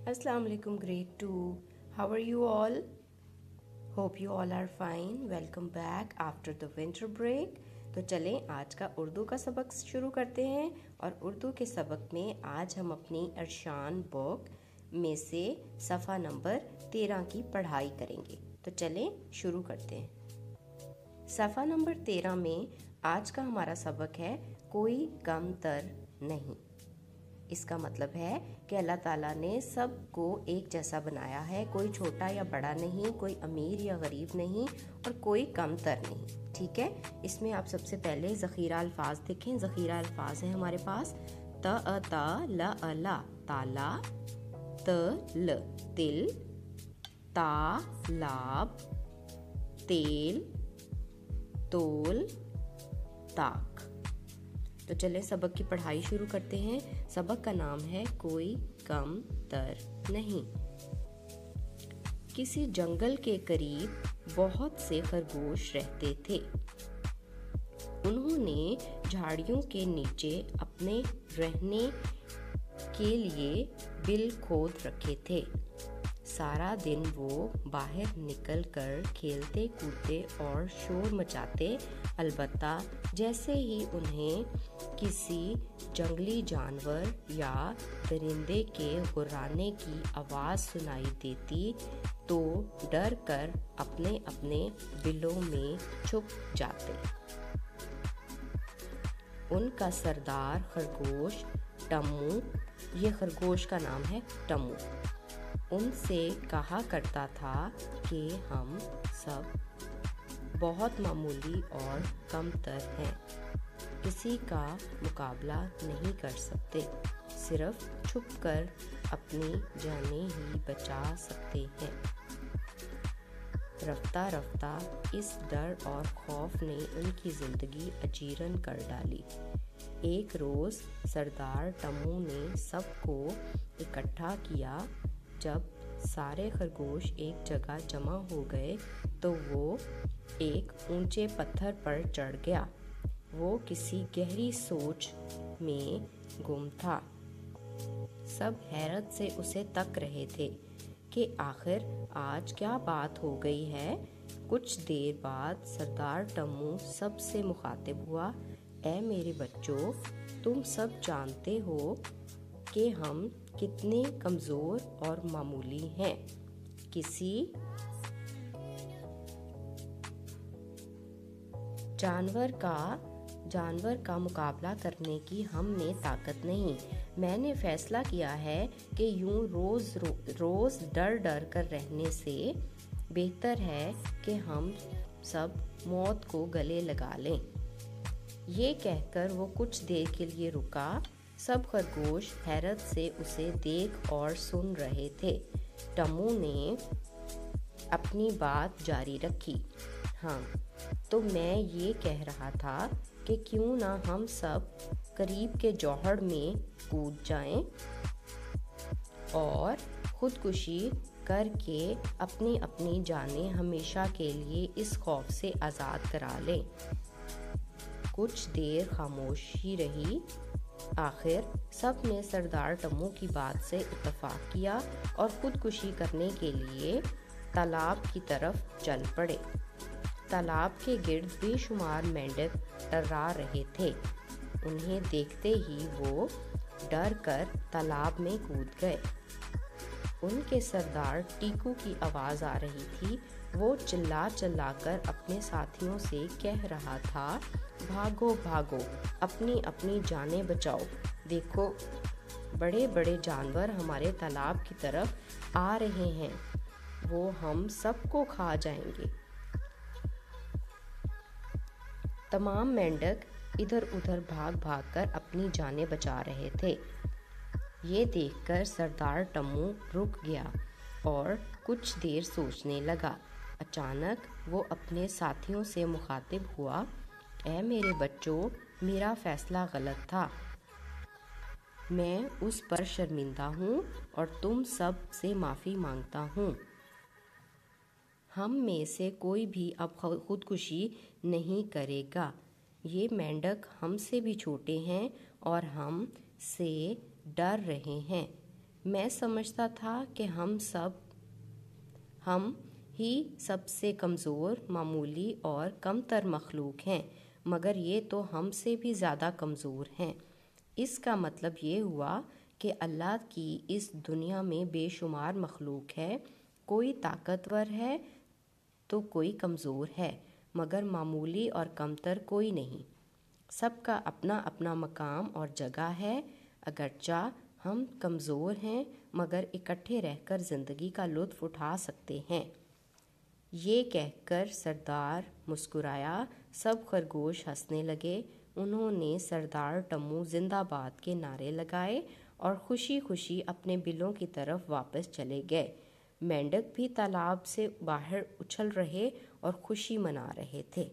Assalamu alaikum grade 2. How are you all? Hope you all are fine. Welcome back after the winter break. तो चलें आज का उर्दू का सबक शुरू करते हैं और उर्दू के सबक में आज हम अपनी अरशान बुक में से सफ़ा नंबर 13 की पढ़ाई करेंगे। तो चलें शुरू करते हैं। सफ़ा नंबर 13 में आज का हमारा सबक है कोई कम तर नहीं। इसका मतलब है कि अल्लाह ताला ने सबको एक जैसा बनाया है, कोई छोटा या बड़ा नहीं, कोई अमीर या गरीब नहीं और कोई कम तर नहीं। ठीक है, इसमें आप सबसे पहले ज़ख़ीरा अल्फाज देखें। ज़ख़ीरा अल्फाज है हमारे पास त ल अला ताला, त ल तिल, ता लाब, तेल, तोल, ताक। तो चलें सबक की पढ़ाई शुरू करते हैं। सबक का नाम है कोई कम तर नहीं। किसी जंगल के करीब बहुत से खरगोश रहते थे। उन्होंने झाड़ियों के नीचे अपने रहने के लिए बिल खोद रखे थे। सारा दिन वो बाहर निकलकर खेलते कूदते और शोर मचाते, अलबत्ता जैसे ही उन्हें किसी जंगली जानवर या दरिंदे के गुर्राने की आवाज़ सुनाई देती तो डर कर अपने अपने बिलों में छुप जाते। उनका सरदार खरगोश टम्मू, ये खरगोश का नाम है टम्मू, उनसे कहा करता था कि हम सब बहुत मामूली और कमतर हैं, किसी का मुकाबला नहीं कर सकते, सिर्फ छुपकर अपनी जानें ही बचा सकते हैं। रफ्ता रफ्ता इस डर और खौफ ने उनकी ज़िंदगी अजीरन कर डाली। एक रोज़ सरदार टम्मू ने सबको इकट्ठा किया। जब सारे खरगोश एक जगह जमा हो गए तो वो एक ऊंचे पत्थर पर चढ़ गया। वो किसी गहरी सोच में गुम था। सब हैरत से उसे तक रहे थे कि आखिर आज क्या बात हो गई है। कुछ देर बाद सरदार टम्मू सबसे मुखातिब हुआ, ऐ मेरे बच्चों, तुम सब जानते हो कि हम कितने कमज़ोर और मामूली हैं। किसी जानवर का मुकाबला करने की हम में ताकत नहीं। मैंने फैसला किया है कि यूं रोज़ डर डर कर रहने से बेहतर है कि हम सब मौत को गले लगा लें। ये कहकर वो कुछ देर के लिए रुका। सब खरगोश हैरत से उसे देख और सुन रहे थे। टम्मू ने अपनी बात जारी रखी, हाँ, तो मैं ये कह रहा था कि क्यों ना हम सब करीब के जौहड़ में कूद जाएं और खुदकुशी करके अपनी अपनी जानें हमेशा के लिए इस खौफ से आज़ाद करा लें। कुछ देर खामोशी रही। आखिर सब ने सरदार टम्मू की बात से इत्तेफाक किया और खुदकुशी करने के लिए तालाब की तरफ चल पड़े। तालाब के गिर्द बेशुमार मेंढक टर्रा रहे थे। उन्हें देखते ही वो डर कर तालाब में कूद गए। उनके सरदार टीकू की आवाज़ आ रही थी। वो चिल्ला कर अपने साथियों से कह रहा था, भागो भागो, अपनी अपनी जानें बचाओ। देखो, बड़े बड़े जानवर हमारे तालाब की तरफ आ रहे हैं, वो हम सबको खा जाएंगे। तमाम मेंढक इधर उधर भाग भाग कर अपनी जानें बचा रहे थे। ये देखकर सरदार टम्मू रुक गया और कुछ देर सोचने लगा। अचानक वो अपने साथियों से मुखातिब हुआ, ऐ मेरे बच्चों, मेरा फैसला गलत था। मैं उस पर शर्मिंदा हूँ और तुम सब से माफ़ी मांगता हूँ। हम में से कोई भी अब खुदकुशी नहीं करेगा। ये मेंढक हमसे भी छोटे हैं और हम से डर रहे हैं। मैं समझता था कि हम ही सबसे कमज़ोर, मामूली और कमतर मखलूक हैं, मगर ये तो हमसे भी ज़्यादा कमज़ोर हैं। इसका मतलब ये हुआ कि अल्लाह की इस दुनिया में बेशुमार मखलूक है, कोई ताकतवर है तो कोई कमज़ोर है, मगर मामूली और कमतर कोई नहीं। सबका अपना अपना मकाम और जगह है। अगरचा हम कमज़ोर हैं, मगर इकट्ठे रहकर ज़िंदगी का लुत्फ़ उठा सकते हैं। ये कहकर सरदार मुस्कुराया। सब खरगोश हंसने लगे। उन्होंने सरदार टम्मू जिंदाबाद के नारे लगाए और खुशी खुशी अपने बिलों की तरफ वापस चले गए। मेंढक भी तालाब से बाहर उछल रहे और खुशी मना रहे थे।